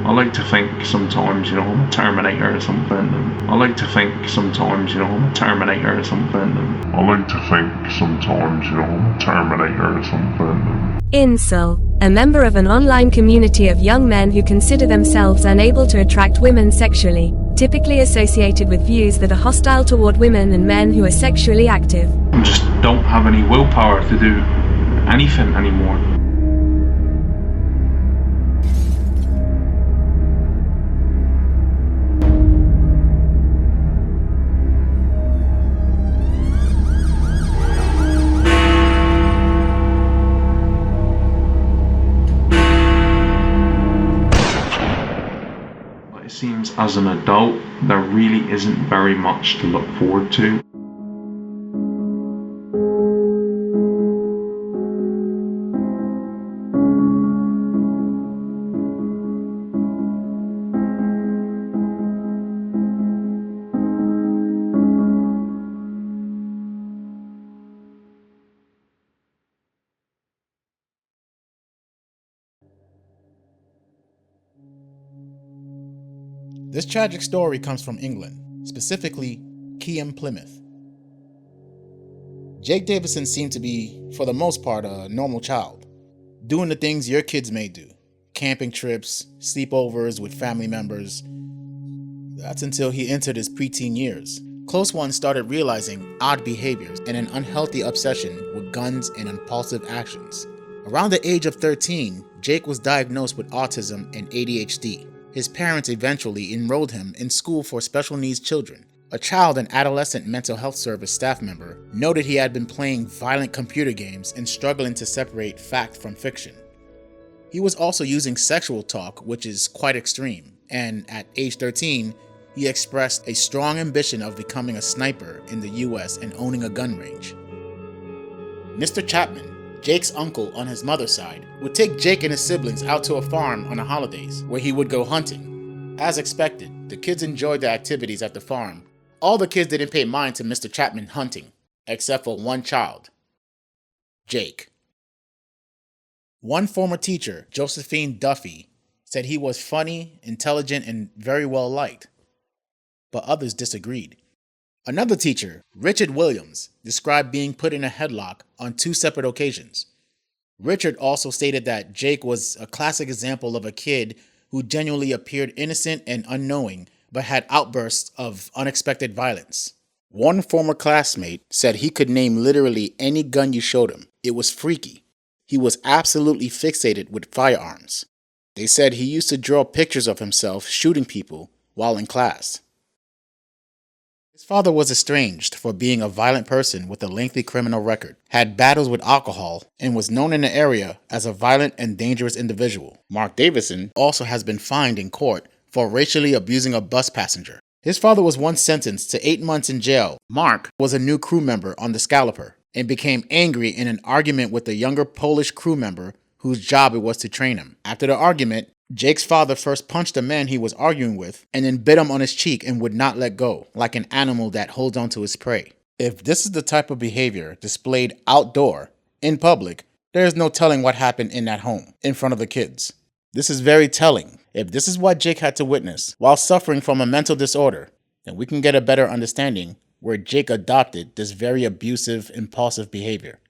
I like to think sometimes, I'm a Terminator or something. And I like to think sometimes, I'm a Terminator or something. And I like to think sometimes, I'm a Terminator or something. Incel, a member of an online community of young men who consider themselves unable to attract women sexually, typically associated with views that are hostile toward women and men who are sexually active. I just don't have any willpower to do anything anymore. It seems as an adult, there really isn't very much to look forward to. This tragic story comes from England, specifically Keyham, Plymouth. Jake Davison seemed to be, for the most part, a normal child, doing the things your kids may do. Camping trips, sleepovers with family members. That's until he entered his preteen years. Close ones started realizing odd behaviors and an unhealthy obsession with guns and impulsive actions. Around the age of 13, Jake was diagnosed with autism and ADHD. His parents eventually enrolled him in school for special needs children. A child and adolescent mental health service staff member noted he had been playing violent computer games and struggling to separate fact from fiction. He was also using sexual talk, which is quite extreme, and at age 13, he expressed a strong ambition of becoming a sniper in the US and owning a gun range. Mr. Chapman, Jake's uncle on his mother's side, would take Jake and his siblings out to a farm on the holidays where he would go hunting. As expected, the kids enjoyed the activities at the farm. All the kids didn't pay mind to Mr. Chapman hunting, except for one child, Jake. One former teacher, Josephine Duffy, said he was funny, intelligent, and very well liked, but others disagreed. Another teacher, Richard Williams, described being put in a headlock on 2 separate occasions. Richard also stated that Jake was a classic example of a kid who genuinely appeared innocent and unknowing, but had outbursts of unexpected violence. One former classmate said he could name literally any gun you showed him. It was freaky. He was absolutely fixated with firearms. They said he used to draw pictures of himself shooting people while in class. His father was estranged for being a violent person with a lengthy criminal record, had battles with alcohol, and was known in the area as a violent and dangerous individual. Mark Davison also has been fined in court for racially abusing a bus passenger. His father was once sentenced to 8 months in jail. Mark was a new crew member on the Scalaper and became angry in an argument with a younger Polish crew member whose job it was to train him. After the argument, Jake's father first punched the man he was arguing with and then bit him on his cheek and would not let go, like an animal that holds onto his prey. If this is the type of behavior displayed outdoor, in public, there is no telling what happened in that home, in front of the kids. This is very telling. If this is what Jake had to witness while suffering from a mental disorder, then we can get a better understanding where Jake adopted this very abusive, impulsive behavior.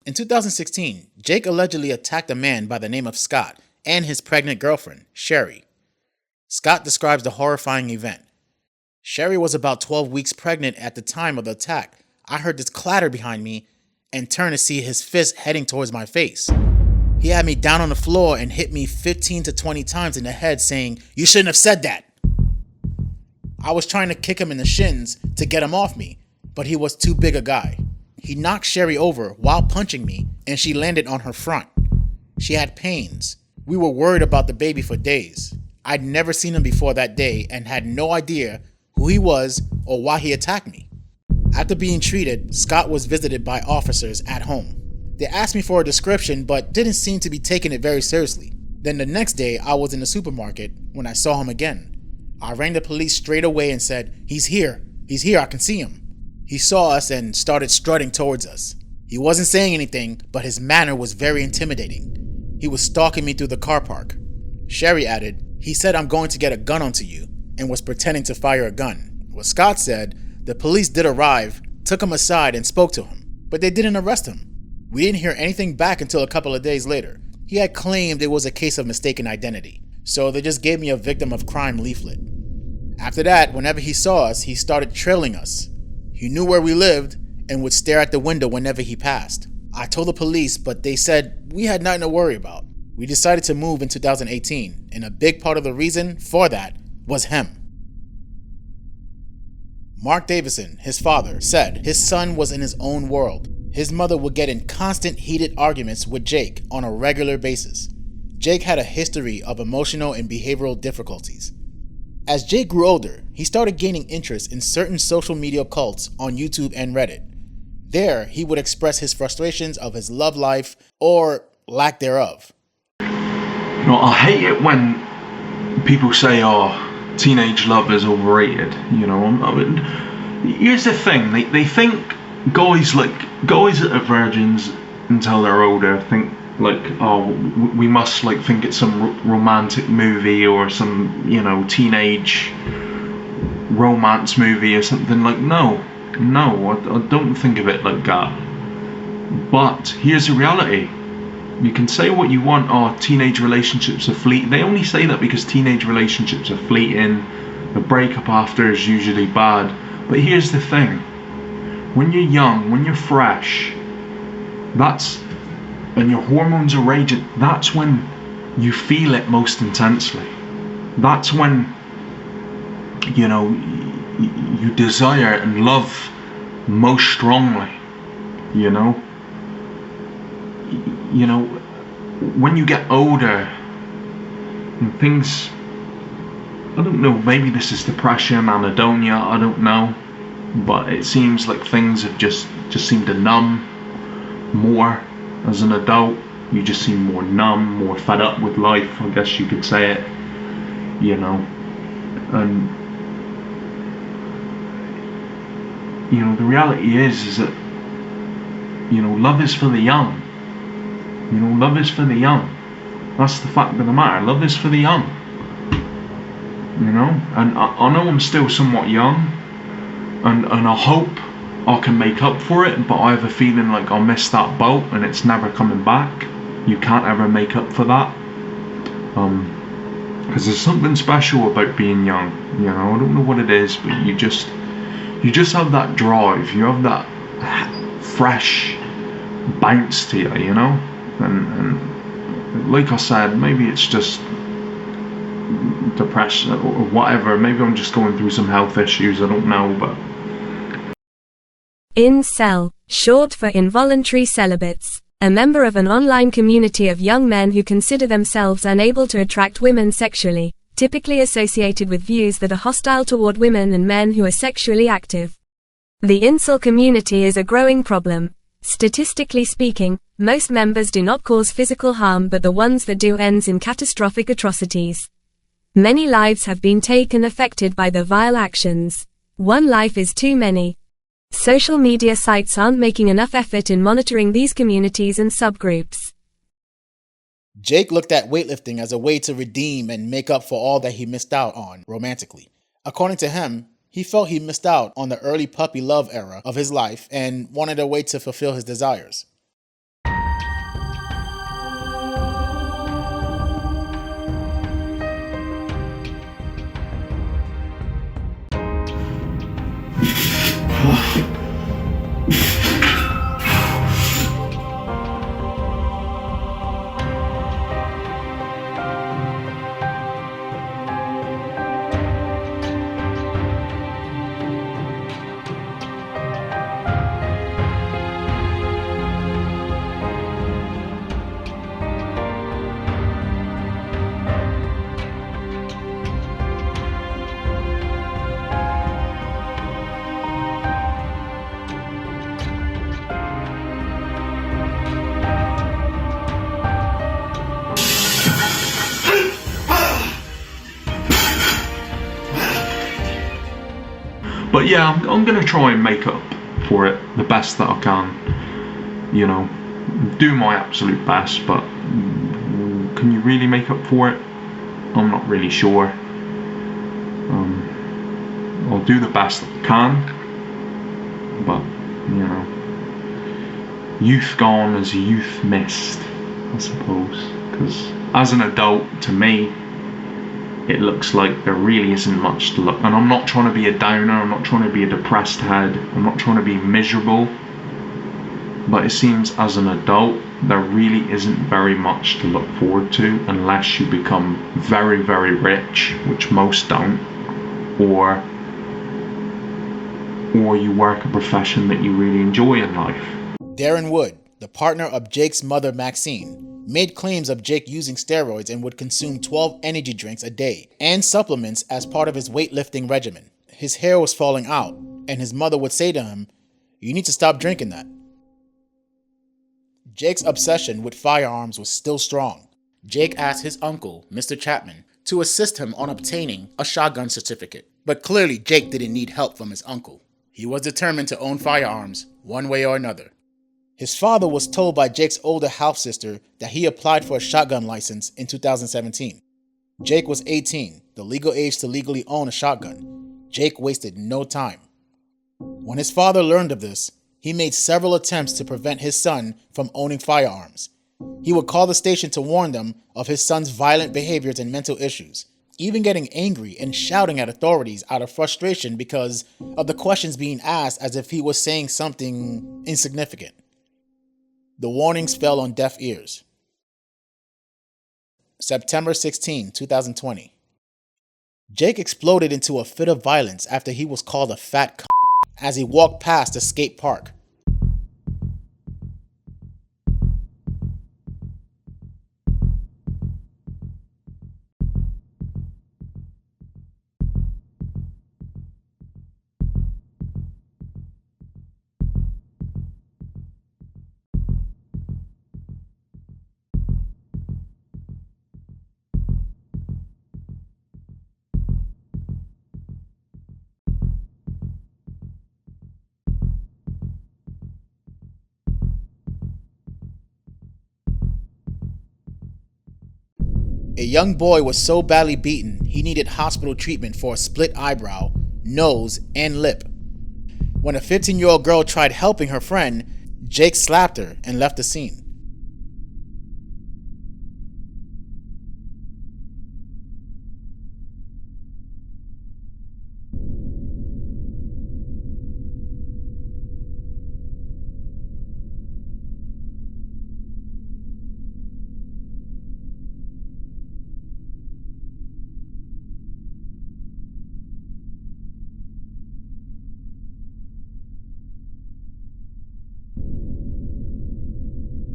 In 2016, Jake allegedly attacked a man by the name of Scott and his pregnant girlfriend, Sherry. Scott describes the horrifying event. Sherry was about 12 weeks pregnant at the time of the attack. I heard this clatter behind me and turned to see his fist heading towards my face. He had me down on the floor and hit me 15 to 20 times in the head saying, "You shouldn't have said that." I was trying to kick him in the shins to get him off me, but he was too big a guy. He knocked Sherry over while punching me and she landed on her front. She had pains. We were worried about the baby for days. I'd never seen him before that day and had no idea who he was or why he attacked me. After being treated, Scott was visited by officers at home. They asked me for a description but didn't seem to be taking it very seriously. Then the next day I was in the supermarket when I saw him again. I rang the police straight away and said, he's here, I can see him." He saw us and started strutting towards us. He wasn't saying anything, but his manner was very intimidating. He was stalking me through the car park. Sherry added, He said, "I'm going to get a gun onto you," and was pretending to fire a gun. Well, Scott said the police did arrive, took him aside and spoke to him, but they didn't arrest him. We didn't hear anything back until a couple of days later. He had claimed it was a case of mistaken identity, so they just gave me a victim of crime leaflet. After that, whenever he saw us, he started trailing us. He knew where we lived and would stare at the window whenever he passed. I told the police, but they said we had nothing to worry about. We decided to move in 2018, and a big part of the reason for that was him. Mark Davison, his father, said his son was in his own world. His mother would get in constant heated arguments with Jake on a regular basis. Jake had a history of emotional and behavioral difficulties. As Jake grew older, he started gaining interest in certain social media cults on YouTube and Reddit. There, he would express his frustrations of his love life or lack thereof. I hate it when people say, teenage love is overrated. Here's the thing, they think guys that are virgins until they're older think we must think it's some romantic movie or some teenage romance movie or something. No, I don't think of it like that. But here's the reality. You can say what you want, teenage relationships are fleeting. They only say that because teenage relationships are fleeting. The breakup after is usually bad. But here's the thing. When you're young, when you're fresh, and your hormones are raging, that's when you feel it most intensely. That's when, you desire and love most strongly, when you get older and things, I don't know, maybe this is depression, anhedonia, I don't know, but it seems like things have just seem to numb more. As an adult, you just seem more numb, more fed up with life, I guess you could say it, and the reality is that love is for the young. Love is for the young. That's the fact of the matter. Love is for the young. And I know I'm still somewhat young, and I hope I can make up for it, but I have a feeling like I'll miss that boat and it's never coming back. You can't ever make up for that. Because there's something special about being young. I don't know what it is, but you just have that drive. You have that fresh bounce to you, and like I said, maybe it's just depression or whatever. Maybe I'm just going through some health issues, I don't know, but Incel, short for involuntary celibates, a member of an online community of young men who consider themselves unable to attract women sexually, typically associated with views that are hostile toward women and men who are sexually active. The incel community is a growing problem. Statistically speaking, most members do not cause physical harm, but the ones that do ends in catastrophic atrocities. Many lives have been taken affected by their vile actions. One life is too many. Social media sites aren't making enough effort in monitoring these communities and subgroups. Jake looked at weightlifting as a way to redeem and make up for all that he missed out on romantically. According to him, he felt he missed out on the early puppy love era of his life and wanted a way to fulfill his desires. But yeah, I'm going to try and make up for it the best that I can. Do my absolute best, but can you really make up for it? I'm not really sure. I'll do the best I can, but you know, youth gone is youth missed, I suppose, because as an adult, to me, it looks like there really isn't much to look. And I'm not trying to be a downer, I'm not trying to be a depressed head, I'm not trying to be miserable, but it seems as an adult there really isn't very much to look forward to unless you become very, very rich, which most don't, or you work a profession that you really enjoy in life. Darren Wood, the partner of Jake's mother Maxine, made claims of Jake using steroids and would consume 12 energy drinks a day and supplements as part of his weightlifting regimen. His hair was falling out, and his mother would say to him, "You need to stop drinking that." Jake's obsession with firearms was still strong. Jake asked his uncle, Mr. Chapman, to assist him on obtaining a shotgun certificate. But clearly Jake didn't need help from his uncle. He was determined to own firearms one way or another. His father was told by Jake's older half-sister that he applied for a shotgun license in 2017. Jake was 18, the legal age to legally own a shotgun. Jake wasted no time. When his father learned of this, he made several attempts to prevent his son from owning firearms. He would call the station to warn them of his son's violent behaviors and mental issues, even getting angry and shouting at authorities out of frustration because of the questions being asked as if he was saying something insignificant. The warnings fell on deaf ears. September 16, 2020. Jake exploded into a fit of violence after he was called a fat c*** as he walked past a skate park. A young boy was so badly beaten, he needed hospital treatment for a split eyebrow, nose, and lip. When a 15-year-old girl tried helping her friend, Jake slapped her and left the scene.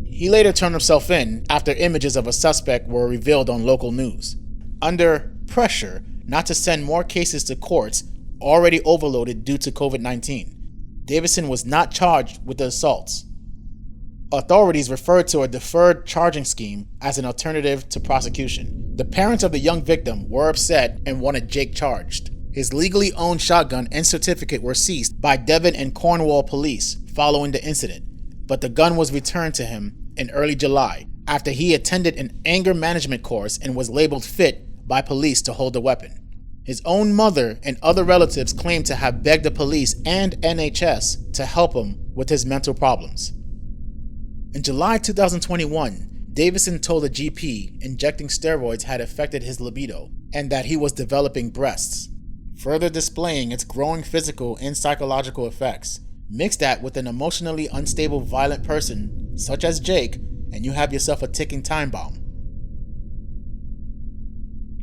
He later turned himself in after images of a suspect were revealed on local news. Under pressure not to send more cases to courts already overloaded due to COVID-19, Davison was not charged with the assaults. Authorities referred to a deferred charging scheme as an alternative to prosecution. The parents of the young victim were upset and wanted Jake charged. His legally owned shotgun and certificate were seized by Devon and Cornwall police following the incident, but the gun was returned to him in early July after he attended an anger management course and was labeled fit by police to hold the weapon. His own mother and other relatives claimed to have begged the police and NHS to help him with his mental problems. In July 2021, Davison told a GP injecting steroids had affected his libido and that he was developing breasts, further displaying its growing physical and psychological effects. Mix that with an emotionally unstable, violent person such as Jake, and you have yourself a ticking time bomb.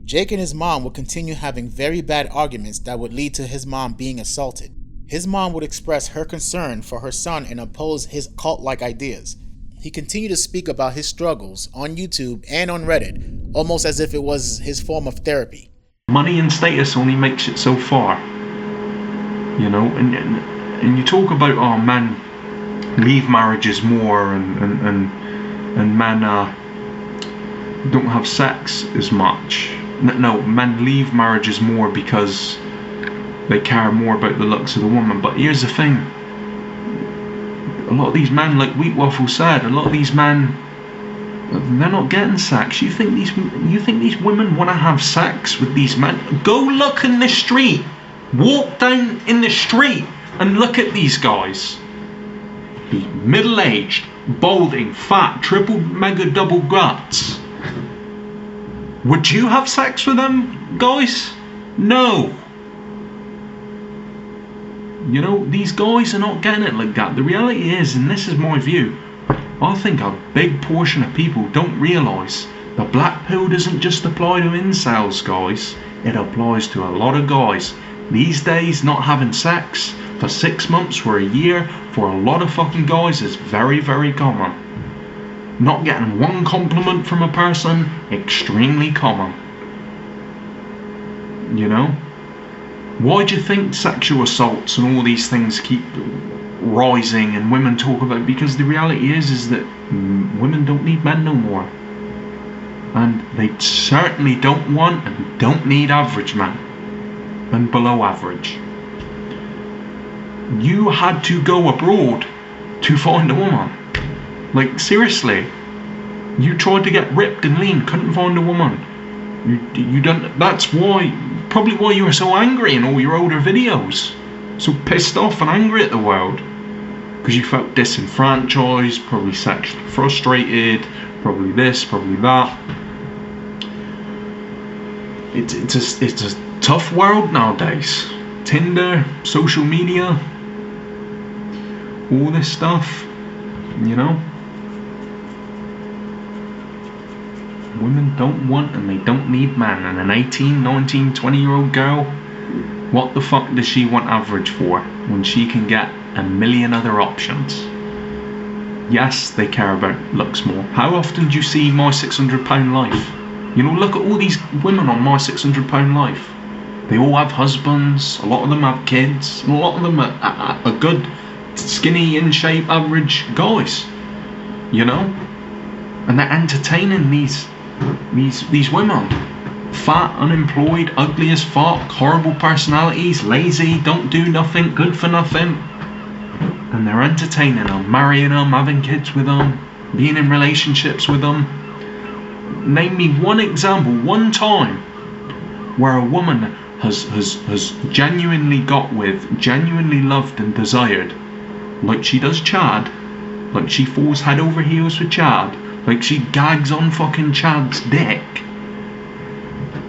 Jake and his mom would continue having very bad arguments that would lead to his mom being assaulted. His mom would express her concern for her son and oppose his cult-like ideas. He continued to speak about his struggles on YouTube and on Reddit, almost as if it was his form of therapy. Money and status only makes it so far, you know, and you talk about, oh, men leave marriages more and men don't have sex as much. No, men leave marriages more because they care more about the looks of the woman. But here's the thing, a lot of these men, like Wheat Waffle said, a lot of these men They're not getting sex. You think these women want to have sex with these men? Go look in the street. Walk down in the street and look at these guys. These middle-aged, balding, fat, triple, mega, double guts. Would you have sex with them guys? No. You know, these guys are not getting it like that. The reality is, and this is my view, I think a big portion of people don't realise the black pill doesn't just apply to incels, guys. It applies to a lot of guys. These days, not having sex for 6 months, for a year, for a lot of fucking guys is very, very common. Not getting one compliment from a person, extremely common. You know? Why do you think sexual assaults and all these things keep rising and women talk about it? Because the reality is that women don't need men no more. And they certainly don't want and don't need average men. And below average. You had to go abroad to find a woman. Like, seriously. You tried to get ripped and lean, couldn't find a woman. You don't. That's probably why you were so angry in all your older videos. So pissed off and angry at the world. Because you felt disenfranchised, probably sexually frustrated, probably this, probably that. It's a tough world nowadays. Tinder, social media, all this stuff, you know. Women don't want and they don't need men. And an 18, 19, 20-year-old girl, what the fuck does she want average for when she can get a million other options? Yes, they care about looks more. How often do you see My 600 Pound Life? You know, look at all these women on My 600 Pound Life. They all have husbands, a lot of them have kids, and a lot of them are good, skinny, in shape, average guys. You know? And they're entertaining these women. Fat, unemployed, ugly as fuck, horrible personalities, lazy, don't do nothing, good for nothing. And they're entertaining them, marrying them, having kids with them, being in relationships with them. Name me one example, one time, where a woman has genuinely got with, genuinely loved and desired, like she does Chad, like she falls head over heels for Chad, like she gags on fucking Chad's dick,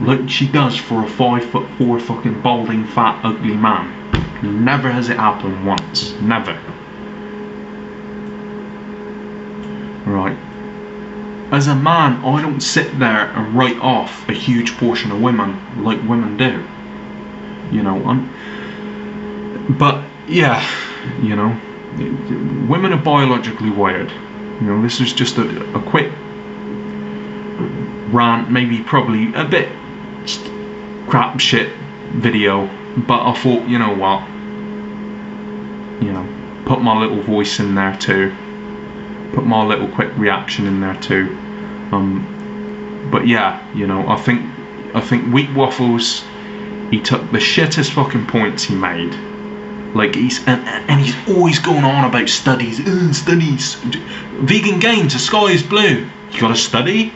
like she does for a 5'4" fucking balding fat ugly man. Never has it happened once. Never. Right. As a man, I don't sit there and write off a huge portion of women like women do. You know, but yeah, you know, women are biologically wired. You know, this is just a quick rant, maybe probably a bit crap shit video, but I thought, you know what, you know, put my little voice in there too, put my little quick reaction in there too. But yeah, you know, I think Weak Waffles, he took the shittest fucking points he made. Like he's always going on about studies. Studies. Vegan gains, the sky is blue. You gotta study?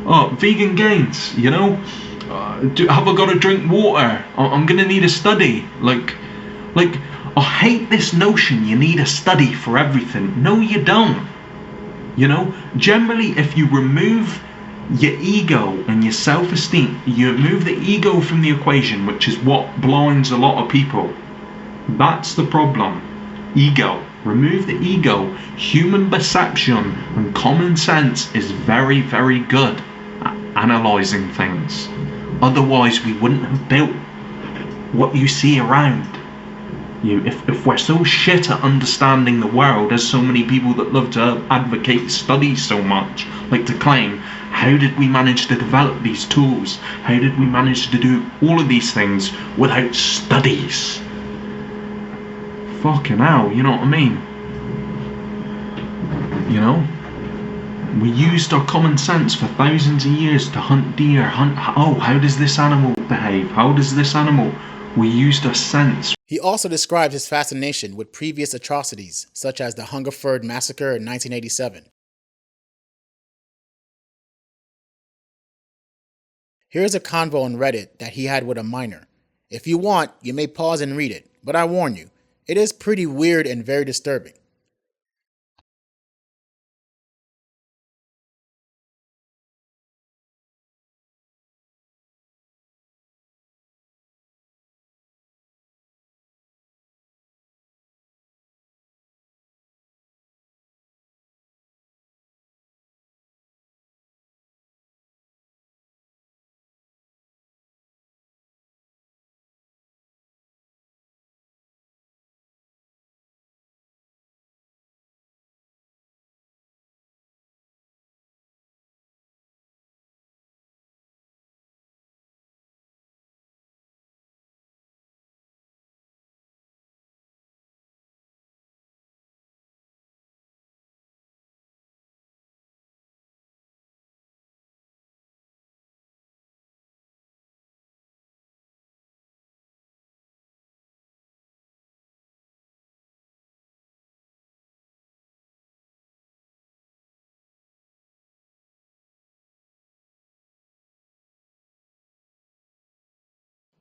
Oh, vegan gains, you know? Have I gotta drink water? I'm gonna need a study. Like, I hate this notion you need a study for everything. No, you don't. You know, generally if you remove your ego and your self-esteem, you remove the ego from the equation, which is what blinds a lot of people. That's the problem. Ego. Remove the ego. Human perception and common sense is very, very good at analysing things. Otherwise we wouldn't have built what you see around you. If we're so shit at understanding the world, as so many people that love to advocate studies so much like to claim, how did we manage to develop these tools? How did we manage to do all of these things without studies? Fucking hell, you know what I mean? You know? We used our common sense for thousands of years to hunt deer, how does this animal behave? How does this animal? We used our sense. He also described his fascination with previous atrocities, such as the Hungerford Massacre in 1987. Here's a convo on Reddit that he had with a minor. If you want, you may pause and read it, but I warn you, it is pretty weird and very disturbing.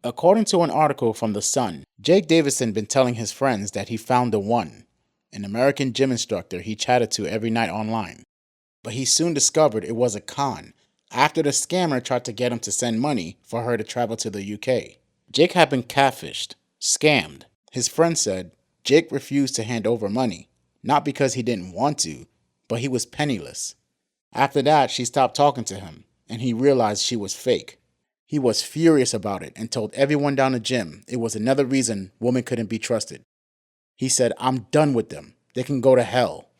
According to an article from The Sun, Jake Davison been telling his friends that he found the one, an American gym instructor he chatted to every night online. But he soon discovered it was a con after the scammer tried to get him to send money for her to travel to the UK. Jake had been catfished, scammed. His friend said Jake refused to hand over money, not because he didn't want to, but he was penniless. After that, she stopped talking to him, and he realized she was fake. He was furious about it and told everyone down the gym it was another reason women couldn't be trusted. He said, "I'm done with them. They can go to hell."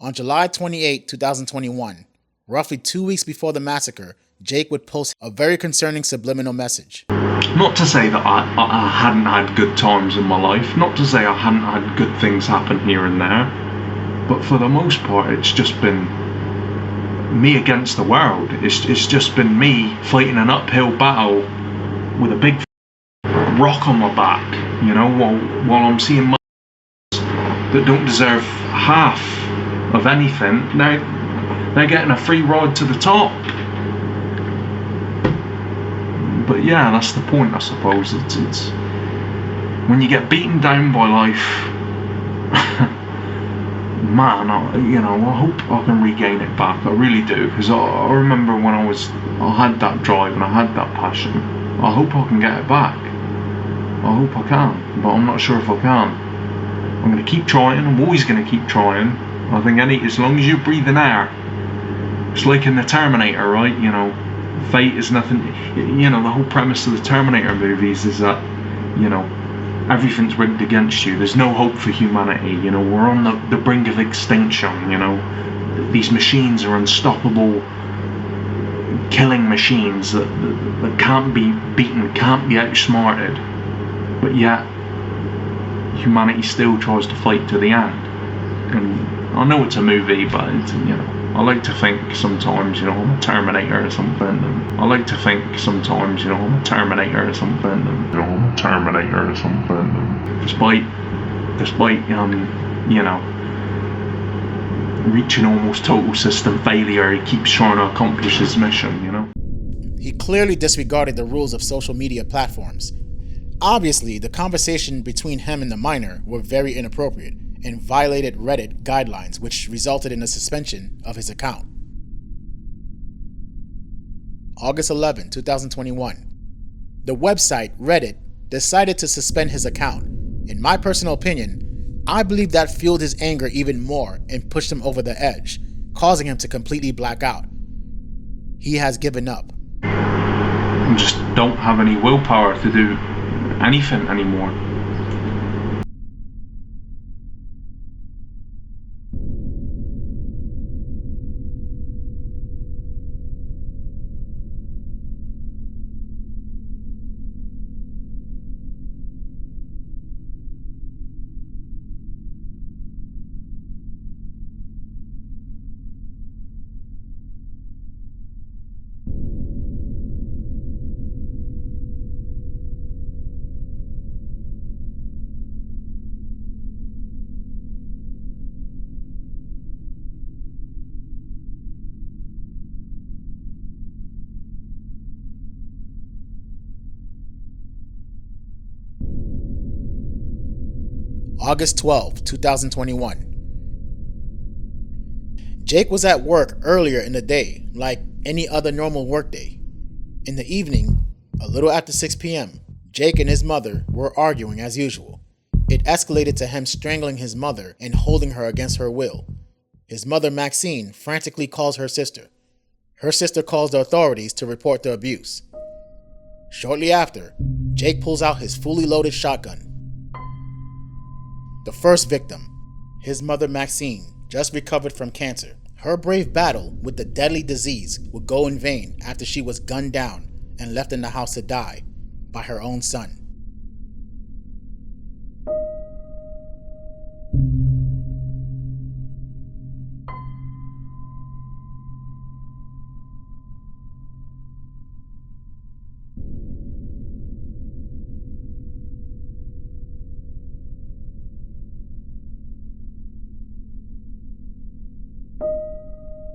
On July 28, 2021, roughly 2 weeks before the massacre, Jake would post a very concerning subliminal message. Not to say that I hadn't had good times in my life, not to say I hadn't had good things happen here and there, but for the most part it's just been me against the world. It's just been me fighting an uphill battle with a big rock on my back, while I'm seeing my that don't deserve half of anything. Now they're getting a free ride to the top. But yeah, that's the point, I suppose. It's when you get beaten down by life, man, I hope I can regain it back. I really do, because I remember when I had that drive and I had that passion. I hope I can get it back. I hope I can, but I'm not sure if I can. I'm going to keep trying. I'm always going to keep trying. I think as long as you're breathing air, it's like in the Terminator, right? Fate is nothing. The whole premise of the Terminator movies is that, everything's rigged against you. There's no hope for humanity. We're on the brink of extinction. These machines are unstoppable, killing machines that can't be beaten, can't be outsmarted. But yet, humanity still tries to fight to the end. And I know it's a movie, but I like to think sometimes, I'm a Terminator or something. And I like to think sometimes, I'm a Terminator or something. And, I'm a Terminator or something. And despite reaching almost total system failure, he keeps trying to accomplish his mission, He clearly disregarded the rules of social media platforms. Obviously, the conversation between him and the minor were very inappropriate and violated Reddit guidelines, which resulted in a suspension of his account. August 11, 2021. The website Reddit decided to suspend his account. In my personal opinion, I believe that fueled his anger even more and pushed him over the edge, causing him to completely black out. He has given up. I just don't have any willpower to do anything anymore. August 12, 2021. Jake was at work earlier in the day, like any other normal workday. In the evening, a little after 6 p.m., Jake and his mother were arguing as usual. It escalated to him strangling his mother and holding her against her will. His mother, Maxine, frantically calls her sister. Her sister calls the authorities to report the abuse. Shortly after, Jake pulls out his fully loaded shotgun. The first victim, his mother, Maxine, just recovered from cancer. Her brave battle with the deadly disease would go in vain after she was gunned down and left in the house to die by her own son.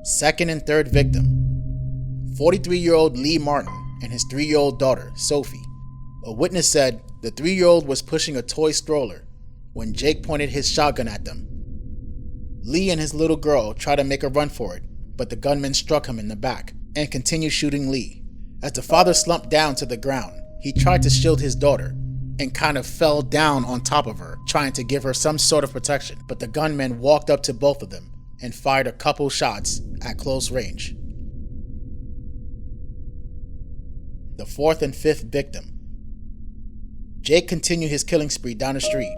Second and third victim, 43-year-old Lee Martin and his 3-year-old daughter, Sophie. A witness said the 3-year-old was pushing a toy stroller when Jake pointed his shotgun at them. Lee and his little girl tried to make a run for it, but the gunman struck him in the back and continued shooting Lee. As the father slumped down to the ground, he tried to shield his daughter and kind of fell down on top of her, trying to give her some sort of protection, but the gunman walked up to both of them and fired a couple shots at close range. The fourth and fifth victim. Jake continued his killing spree down the street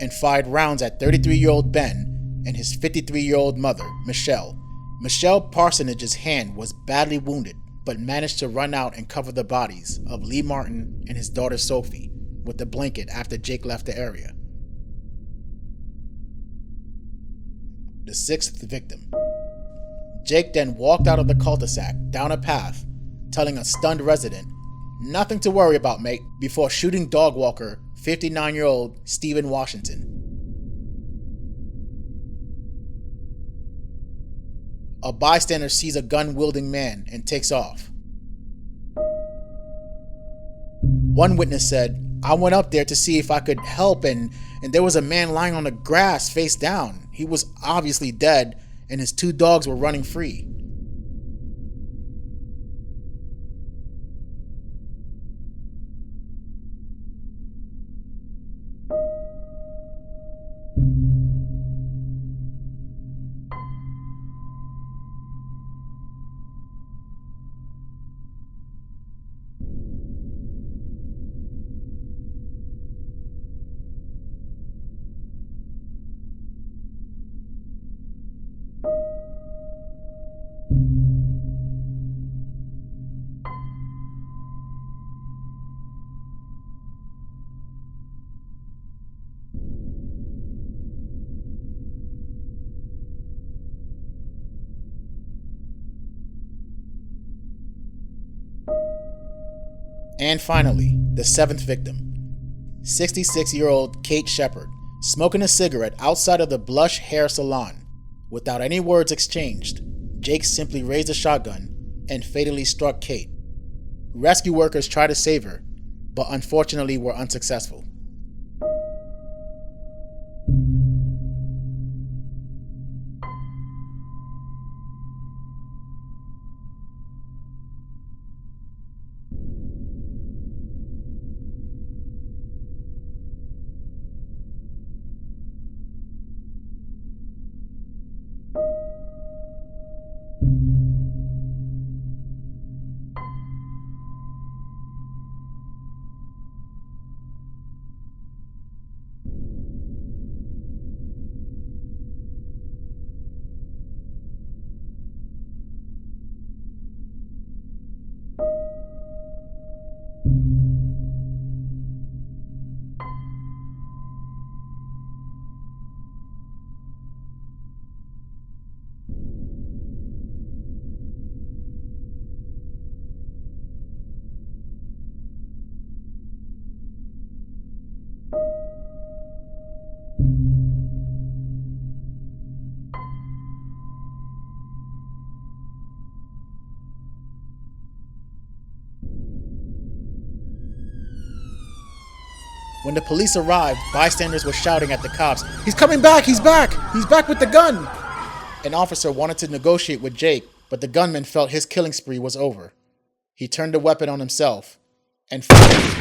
and fired rounds at 33-year-old Ben and his 53-year-old mother, Michelle. Michelle Parsonage's hand was badly wounded, but managed to run out and cover the bodies of Lee Martin and his daughter Sophie with a blanket after Jake left the area. The sixth victim. Jake then walked out of the cul-de-sac down a path, telling a stunned resident, "Nothing to worry about, mate," before shooting dog walker 59-year-old Stephen Washington. A bystander sees a gun-wielding man and takes off. One witness said, "I went up there to see if I could help and there was a man lying on the grass face down. He was obviously dead and his 2 dogs were running free." And finally, the 7th victim, 66-year-old Kate Shepard, smoking a cigarette outside of the Blush Hair Salon. Without any words exchanged, Jake simply raised a shotgun and fatally struck Kate. Rescue workers tried to save her, but unfortunately were unsuccessful. When the police arrived, bystanders were shouting at the cops, "He's coming back! He's back! He's back with the gun!" An officer wanted to negotiate with Jake, but the gunman felt his killing spree was over. He turned the weapon on himself and fired.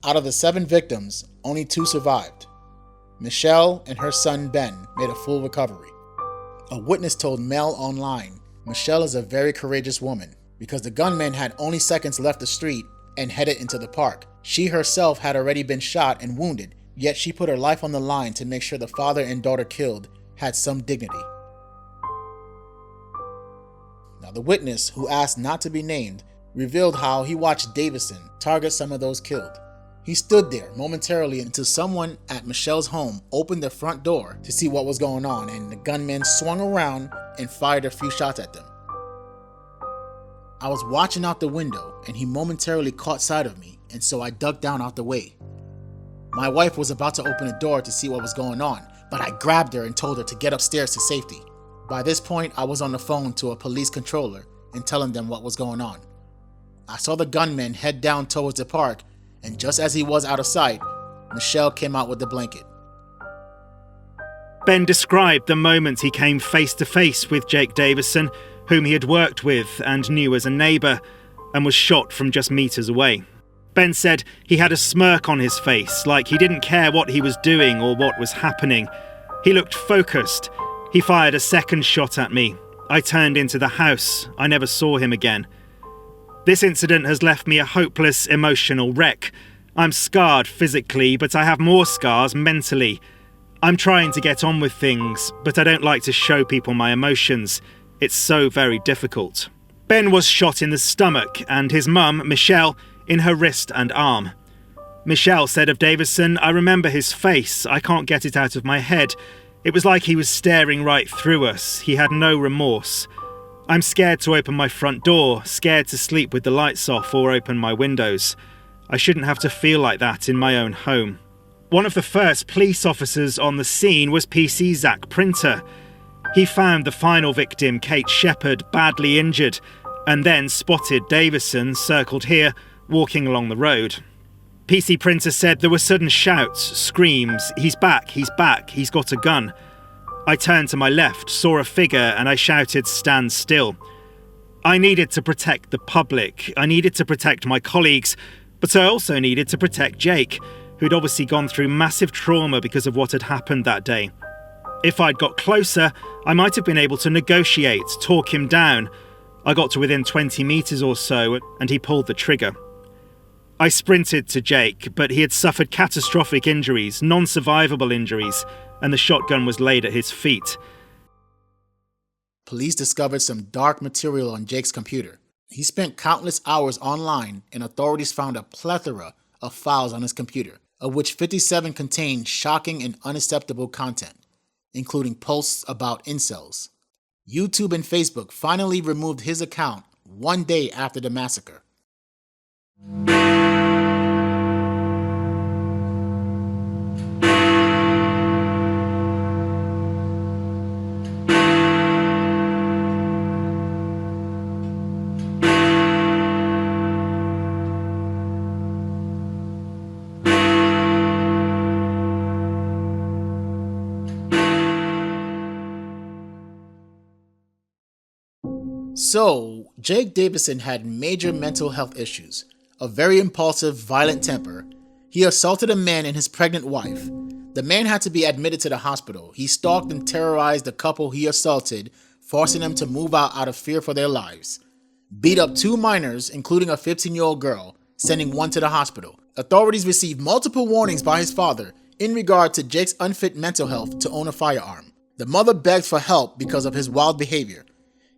Out of the 7 victims, only 2 survived. Michelle and her son Ben made a full recovery. A witness told Mel Online, Michelle is a very courageous woman because the gunman had only seconds left the street and headed into the park. She herself had already been shot and wounded, yet she put her life on the line to make sure the father and daughter killed had some dignity. Now, the witness, who asked not to be named, revealed how he watched Davison target some of those killed. He stood there momentarily until someone at Michelle's home opened the front door to see what was going on, and the gunman swung around and fired a few shots at them. I was watching out the window and he momentarily caught sight of me, and so I ducked down out the way. My wife was about to open the door to see what was going on, but I grabbed her and told her to get upstairs to safety. By this point, I was on the phone to a police controller and telling them what was going on. I saw the gunman head down towards the park, and just as he was out of sight, Michelle came out with the blanket. Ben described the moment he came face to face with Jake Davison, whom he had worked with and knew as a neighbour, and was shot from just meters away. Ben said he had a smirk on his face, like he didn't care what he was doing or what was happening. He looked focused. He fired a second shot at me. I turned into the house. I never saw him again. This incident has left me a hopeless, emotional wreck. I'm scarred physically, but I have more scars mentally. I'm trying to get on with things, but I don't like to show people my emotions. It's so very difficult. Ben was shot in the stomach, and his mum, Michelle, in her wrist and arm. Michelle said of Davison, "I remember his face. I can't get it out of my head. It was like he was staring right through us. He had no remorse. I'm scared to open my front door, scared to sleep with the lights off or open my windows. I shouldn't have to feel like that in my own home." One of the first police officers on the scene was PC Zach Printer. He found the final victim, Kate Shepherd, badly injured, and then spotted Davison, circled here, walking along the road. PC Printer said there were sudden shouts, screams, he's back, he's got a gun." I turned to my left, saw a figure, and I shouted, "Stand still." I needed to protect the public. I needed to protect my colleagues, but I also needed to protect Jake, who'd obviously gone through massive trauma because of what had happened that day. If I'd got closer, I might have been able to negotiate, talk him down. I got to within 20 meters or so, and he pulled the trigger. I sprinted to Jake, but he had suffered catastrophic injuries, non-survivable injuries, and the shotgun was laid at his feet. Police discovered some dark material on Jake's computer. He spent countless hours online, and authorities found a plethora of files on his computer, of which 57 contained shocking and unacceptable content, including posts about incels. YouTube and Facebook finally removed his account 1 day after the massacre. So, Jake Davison had major mental health issues, a very impulsive, violent temper. He assaulted a man and his pregnant wife. The man had to be admitted to the hospital. He stalked and terrorized the couple he assaulted, forcing them to move out of fear for their lives. Beat up 2 minors, including a 15-year-old girl, sending one to the hospital. Authorities received multiple warnings by his father in regard to Jake's unfit mental health to own a firearm. The mother begged for help because of his wild behavior.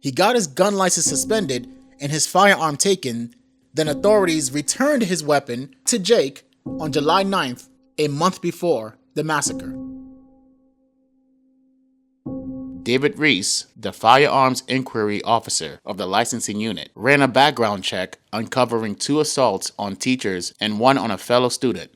He got his gun license suspended and his firearm taken. Then authorities returned his weapon to Jake on July 9th, a month before the massacre. David Reese, the firearms inquiry officer of the licensing unit, ran a background check uncovering 2 assaults on teachers and 1 on a fellow student.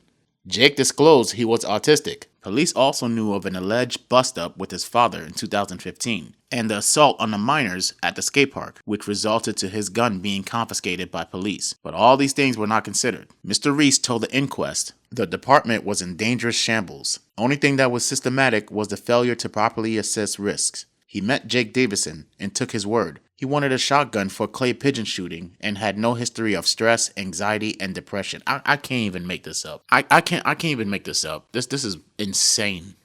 Jake disclosed he was autistic, Police also knew of an alleged bust-up with his father in 2015, and the assault on the minors at the skate park, which resulted to his gun being confiscated by police. But all these things were not considered. Mr. Reese told the inquest the department was in dangerous shambles. Only thing that was systematic was the failure to properly assess risks. He met Jake Davison and took his word. He wanted a shotgun for clay pigeon shooting and had no history of stress, anxiety, and depression. I can't even make this up. I can't even make this up. This is insane.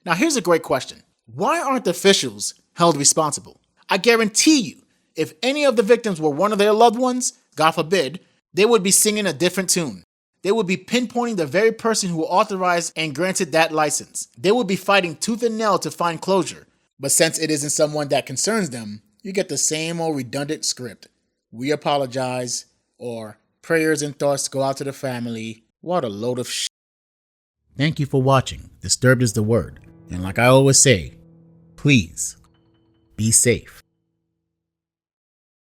Now here's a great question. Why aren't the officials held responsible? I guarantee you, if any of the victims were one of their loved ones, God forbid, they would be singing a different tune. They would be pinpointing the very person who authorized and granted that license. They would be fighting tooth and nail to find closure. But since it isn't someone that concerns them, you get the same old redundant script. We apologize, or prayers and thoughts go out to the family. What a load of shit. Thank you for watching. Disturbed is the word. And like I always say, please be safe.